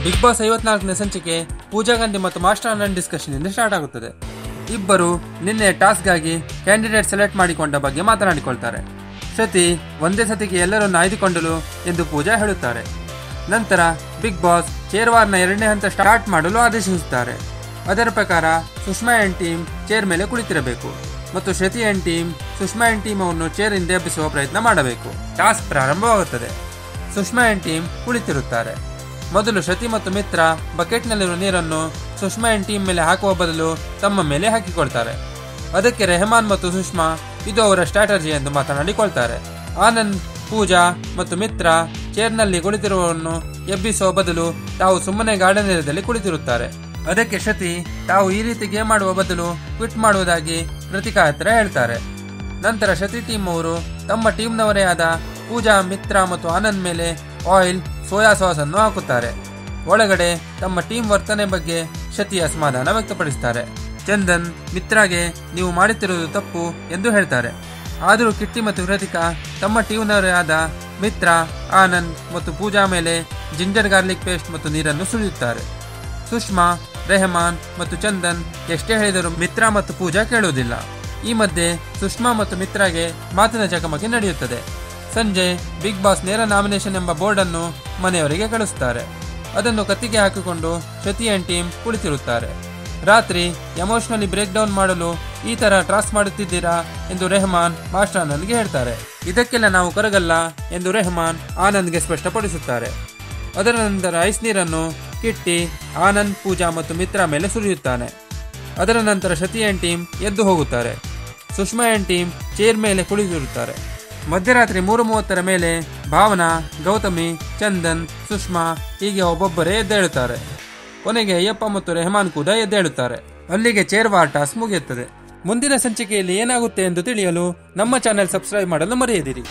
Big boss 54ನೇ ಸಂಚಿಕೆ ಪೂಜಾ ಗಾಂಧಿ ಮತ್ತು master Anand discussion ಇಂದ ಸ್ಟಾರ್ಟ್ ಆಗುತ್ತದೆ. ಇಬ್ಬರು ನಿನ್ನೆ ಟಾಸ್ಕ್ ಆಗಿ ಕ್ಯಾಂಡಿಡೇಟ್ ಸೆಲೆಕ್ಟ್ ಮಾಡಿಕೊಂಡ ಬಗ್ಗೆ ಮಾತನಾಡಿಕೊಳ್ತಾರೆ. ಶ್ರುತಿ ಒಂದೇ ಸತಿಗೆ ಎಲ್ಲರನ್ನು ಆಯ್ದುಕೊಂಡಳು ಎಂದು ಪೂಜಾ ಹೇಳುತ್ತಾರೆ. ನಂತರ ಬಿಗ್ ಬಾಸ್ ಚೇರ್ ವಾರ್ನ 2ನೇ ಹಂತ ಸ್ಟಾರ್ಟ್ ಮಾಡಲು ಆದೇಶಿಸುತ್ತಾರೆ. ಅದರ ಪ್ರಕಾರ ಸುಷ್ಮಾ ಅಂಡ್ ಟೀಮ್ ಚೇರ್ ಮೇಲೆ ಕುಳಿತಿರಬೇಕು ಮತ್ತು Shruti and team Sushma and team ಅನ್ನು ಚೇರ್ ಇಂದ ಎಬ್ಬಿಸುವ ಪ್ರಯತ್ನ ಮಾಡಬೇಕು. ಟಾಸ್ಕ್ ಪ್ರಾರಂಭವಾಗುತ್ತದೆ. ಸುಷ್ಮಾ ಅಂಡ್ ಟೀಮ್ ಕುಳಿತಿರುತ್ತಾರೆ. ಮೊದಲು ಶ್ರುತಿ ಮತ್ತು ಮಿತ್ರ ಬಕೆಟ್ನಲ್ಲಿರುವ ನೀರನ್ನು ಸುಷ್ಮಾ ಅಂಡ್ ಟೀಮ್ ಮೇಲೆ ಹಾಕುವ ಬದಲು ತಮ್ಮ ಮೇಲೆ ಹಾಕಿಕೊಳ್ತಾರೆ. ಅದಕ್ಕೆ ರೆಹಮಾನ್ ಮತ್ತು ಸುಷ್ಮಾ ಇದು ಅವರ ಸ್ಟ್ರಾಟಜಿ ಎಂದು ಮಾತನಾಡಿಕೊಳ್ತಾರೆ. ಆನಂದ್, ಪೂಜಾ ಮತ್ತು ಮಿತ್ರ ಚೇರ್ನಲ್ಲಿ ಕುಳಿತಿರುವವರನ್ನು ಎಬ್ಬಿಸುವ ಬದಲು ತಾವು ಸುಮ್ಮನೆ ಗಾರ್ಡನ್ ಏರಿಯಾದಲ್ಲಿ ಕುಳಿತಿರುತ್ತಾರೆ. ಅದಕ್ಕೆ ಶ್ರುತಿ ತಾವು ಈ ರೀತಿ ಗೇಮ್ ಮಾಡುವ ಬದಲು ಕ್ವಿಟ್ ಮಾಡುವುದಾಗಿ ಕೃತಿಕಾ ಹತ್ರ ಹೇಳ್ತಾರೆ. ನಂತರ ಶ್ರುತಿ ಟೀಮ್ ಅವರು ತಮ್ಮ ಟೀಮ್ನವರೇ ಆದ ಪೂಜಾ, ಮಿತ್ರ ಮತ್ತು ಆನಂದ್ ಮೇಲೆ ಆಯಿಲ್, ಸೋಯಾ ಸಾಸ್ ಅನ್ನು ಹಾಕುತ್ತಾರೆ. ಒಳಗಡೆ ತಮ್ಮ ಟೀಮ್ ವರ್ತನೆ ಬಗ್ಗೆ ಶ್ರುತಿ ಅಸಮಾಧಾನ ವ್ಯಕ್ತಪಡಿಸುತ್ತಾರೆ. ಚಂದನ್ ಮಿತ್ರಾಗೆ ನೀವು ಮಾಡುತ್ತಿರುವುದು ತಪ್ಪು ಎಂದು ಹೇಳ್ತಾರೆ. ಆದರೂ ಕಿಟ್ಟಿ ಮತ್ತು ಕೃತಿಕಾ ತಮ್ಮ ಟೀಮ್ನವರೇ ಆದ ಮಿತ್ರ, ಆನಂದ್ ಮತ್ತು ಪೂಜಾ ಮೇಲೆ ಜಿಂಜರ್ ಗಾರ್ಲಿಕ್ ಪೇಸ್ಟ್ ಮತ್ತು ನೀರನ್ನು ಸುರಿಯುತ್ತಾರೆ. ಸುಷ್ಮಾ, ರೆಹಮಾನ್ ಮತ್ತು ಚಂದನ್ ಎಷ್ಟೇ ಹೇಳಿದರೂ ಮಿತ್ರ ಮತ್ತು ಪೂಜಾ ಕೇಳುವುದಿಲ್ಲ. ಈ ಮಧ್ಯೆ ಸುಷ್ಮಾ ಮತ್ತು ಮಿತ್ರಾಗೆ ಮಾತಿನ ಚಕಮಕಿ ನಡೆಯುತ್ತದೆ. ಸಂಜೆ ಬಿಗ್ ಬಾಸ್ ನೇರ ನಾಮಿನೇಷನ್ ಎಂಬ ಬೋರ್ಡ್ ಅನ್ನು ಮನೆಯವರಿಗೆ ಕಳಿಸುತ್ತಾರೆ. ಅದನ್ನು ಕತ್ತಿಗೆ ಹಾಕಿಕೊಂಡು ಶ್ರುತಿ ಅಂಡ್ ಟೀಮ್ ಕುಳಿತಿರುತ್ತಾರೆ. ರಾತ್ರಿ ಎಮೋಷನಲಿ ಬ್ರೇಕ್ ಡೌನ್ ಮಾಡಲು ಈ ತರ ಟ್ರಾಸ್ ಮಾಡುತ್ತಿದ್ದೀರಾ ಎಂದು ರೆಹಮಾನ್ ಮಾಸ್ಟರ್ ಆನಂದ್ಗೆ ಹೇಳ್ತಾರೆ. ಇದಕ್ಕೆಲ್ಲ ನಾವು ಕರಗಲ್ಲ ಎಂದು ರೆಹಮಾನ್ ಆನಂದ್ಗೆ ಸ್ಪಷ್ಟಪಡಿಸುತ್ತಾರೆ. ಅದರ ನಂತರ ಐಸ್ ನೀರನ್ನು ಕಿಟ್ಟಿ, ಆನಂದ್, ಪೂಜಾ ಮತ್ತು ಮಿತ್ರ ಮೇಲೆ ಸುರಿಯುತ್ತಾನೆ. ಅದರ ನಂತರ ಶ್ರುತಿ ಅಂಡ್ ಟೀಮ್ ಎದ್ದು ಹೋಗುತ್ತಾರೆ. ಸುಷ್ಮಾ ಅಂಡ್ ಟೀಮ್ ಚೇರ್ ಮೇಲೆ ಕುಳಿತಿರುತ್ತಾರೆ. ಮಧ್ಯರಾತ್ರಿ 3:30 ಮೇಲೆ ಭಾವನಾ, ಗೌತಮಿ, ಚಂದನ್, ಸುಷ್ಮಾ ಹೀಗೆ ಒಬ್ಬೊಬ್ಬರೇ ಎದ್ದೇಳುತ್ತಾರೆ. ಕೊನೆಗೆ ಅಯ್ಯಪ್ಪ ಮತ್ತು ರೆಹಮಾನ್ ಕೂಡ ಎದ್ದೇಳುತ್ತಾರೆ. ಅಲ್ಲಿಗೆ ಚೇರ್ ವಾರ್ ಟಾಸ್ ಮುಗಿಯುತ್ತದೆ. ಮುಂದಿನ ಸಂಚಿಕೆಯಲ್ಲಿ ಏನಾಗುತ್ತೆ ಎಂದು ತಿಳಿಯಲು ನಮ್ಮ ಚಾನೆಲ್ ಸಬ್ಸ್ಕ್ರೈಬ್ ಮಾಡಲು ಮರೆಯದಿರಿ.